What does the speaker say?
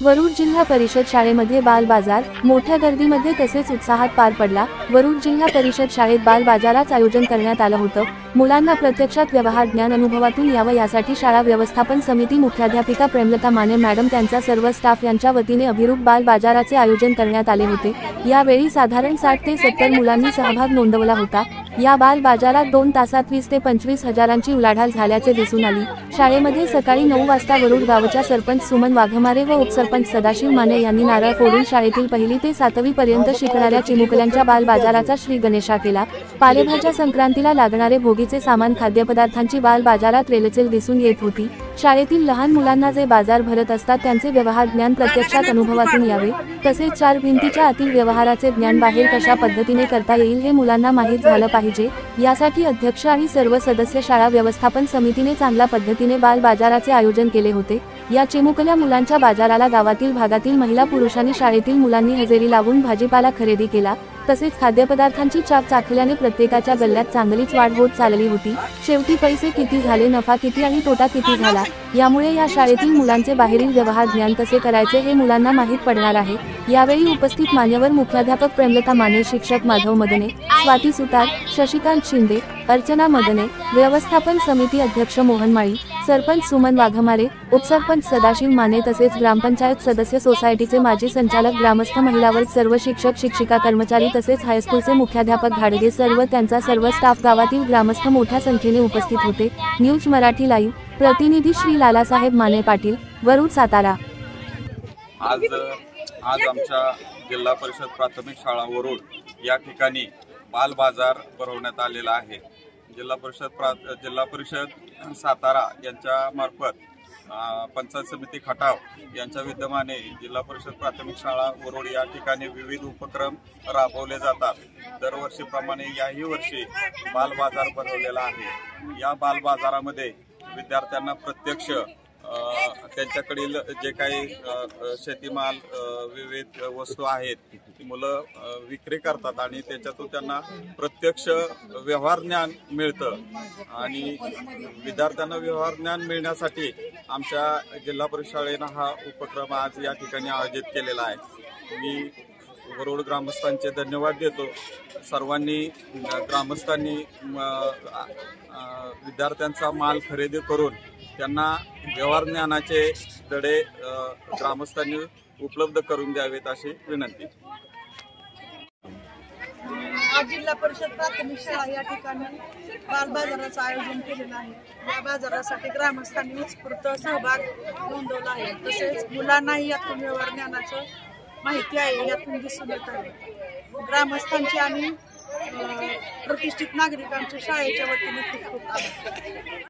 वरुड जिल्हा परिषद शाळेमध्ये बाल बाजार मोठ्या गर्दीमध्ये तसेच उत्साहात पार पडला। वरुड जिल्हा परिषद शाळेत बाल बाजाराचं आयोजन करण्यात आलं होतं। मुलांना प्रत्यक्षात व्यवहार ज्ञान अनुभवातून यावं यासाठी शाळा व्यवस्थापन समिती मुख्याध्यापिका प्रेमलता माने मॅडम त्यांचा सर्व स्टाफ यांच्या वतीने अभिरूप बाल बाजाराचे आयोजन करण्यात आले होते। यावेळी साधारण 60 ते 70 मुलांनी सहभाग नोंदवला होता। या बाल बाजारात 2 तासात 20 ते 25 हजारांची उलाढाल झाल्याचे दिसून आली। शाळेमध्ये सकाळी 9 वाजता वरुड गावच्या सरपंच सुमन वाघमारे व उपसरपंच सदाशिव माने यांनी नारळ फोडून शाळेतील 1ली ते 7वी पर्यंत शिकणाऱ्या चिमुकल्यांच्या बाल बाजाराचा श्री गणेशा केला। पालेभाज्या संक्रांतीला लागणारे भोगीचे सामान खाद्यपदार्थांची बाल बाजारात रेलचेल दिसून येत होती। शाळेतील लहान मुलांना जे बाजार भरत असतात त्यांचे व्यवहार ज्ञान प्रत्यक्षात अनुभवातून यावे, तसेच 4 भिंतीच्या आतील व्यवहाराचे ज्ञान बाहेर कशा पद्धतीने करता येईल हे मुलांना माहीत झालं पाहिजे। यासाठी अध्यक्ष आणि सर्व सदस्य शाळा व्यवस्थापन समितीने चांगल्या पद्धतीने बाल बाजाराचे आयोजन केले होते। या चिमुकल्या मुलांच्या बाजाराला गावातील भागातील महिला पुरुषांनी शाळेतील मुलांनी हजेरी लावून भाजीपाला खरेदी केला। तसेच खाद्यपदार्थांची चाप चाखल्याने प्रत्येकाच्या गल्ल्यात चांगलीच वाढ होत चालली होती। शेवटी पैसे किती झाले, नफा किती आणि तोटा किती झाला, यामुळे या शाळेतील मुलांचे बाहेरील व्यवहार ज्ञान कसे करायचे हे मुलांना माहीत पडणार आहे। यावेळी उपस्थित मान्यवर मुख्याध्यापक प्रेमलता माने, शिक्षक माधव मदने, स्वाती सुतार, शशिकांत शिंदे, अर्चना मदने, व्यवस्थापन समिती अध्यक्ष मोहन माळी, सरपंच सुमन वाघमारे, उपसरपंच सदाशिव माने तसेच ग्रामपंचायत सदस्य, सोसायटीचे माजी संचालक, ग्रामस्थ, महिलावर्ग, सर्व शिक्षक शिक्षिका, कर्मचारी तसेच हायस्कूलचे मुख्याध्यापक घाडगे सर्व त्यांचा सर्व स्टाफ, गावातील ग्रामस्थ मोठ्या संख्येने उपस्थित होते। न्यूज मराठी लाईव्ह, प्रतिनिधी श्री लालासाहेब माने पाटील, वरुड, सातारा। आज आमच्या जिल्हा परिषद प्राथमिक शाळा वरुड या ठिकाणी बाल बाजार भरवण्यात आलेला आहे। जिल्हा परिषद सातारा यांच्या मार्फत पंचायत समिती खटाव यांच्या विद्यमाने जिल्हा परिषद प्राथमिक शाळा वरुड या ठिकाणी विविध उपक्रम राबवले जातात। दरवर्षीप्रमाणे याही वर्षी बाल बाजार भरवलेला आहे। या बाल बाजारामध्ये विद्यार्थ्यांना प्रत्यक्ष त्यांच्याकडील जे काही शेतीमाल, विविध वस्तू आहेत ती मुलं विक्री करतात आणि त्याच्यातून त्यांना प्रत्यक्ष व्यवहार ज्ञान मिळतं। आणि विद्यार्थ्यांना व्यवहार ज्ञान मिळण्यासाठी आमच्या जिल्हा परिषद शाळेनं हा उपक्रम आज या ठिकाणी आयोजित केलेला आहे। मी वरुड ग्रामस्थांचे धन्यवाद देतो। सर्वांनी ग्रामस्थांनी विद्यार्थ्यांचा माल खरेदी करून त्यांना व्यवहार ज्ञानाचे धडे ग्रामस्थांनी उपलब्ध करून द्यावेत अशी विनंती। आज जिल्हा परिषद प्राथमिक शाळा या ठिकाणी बाल बाजाराचं आयोजन केलेलं आहे। या बाजारासाठी ग्रामस्थांनी उत्स्फूर्त सहभाग नोंदवला आहे। तसेच मुलांनाही यातून व्यवहार ज्ञानाचं माहिती आहे यातून दिसून येत आहे। ग्रामस्थांचे आणि प्रतिष्ठित नागरिकांचे शाळेच्या वतीने खूप खूप आभार।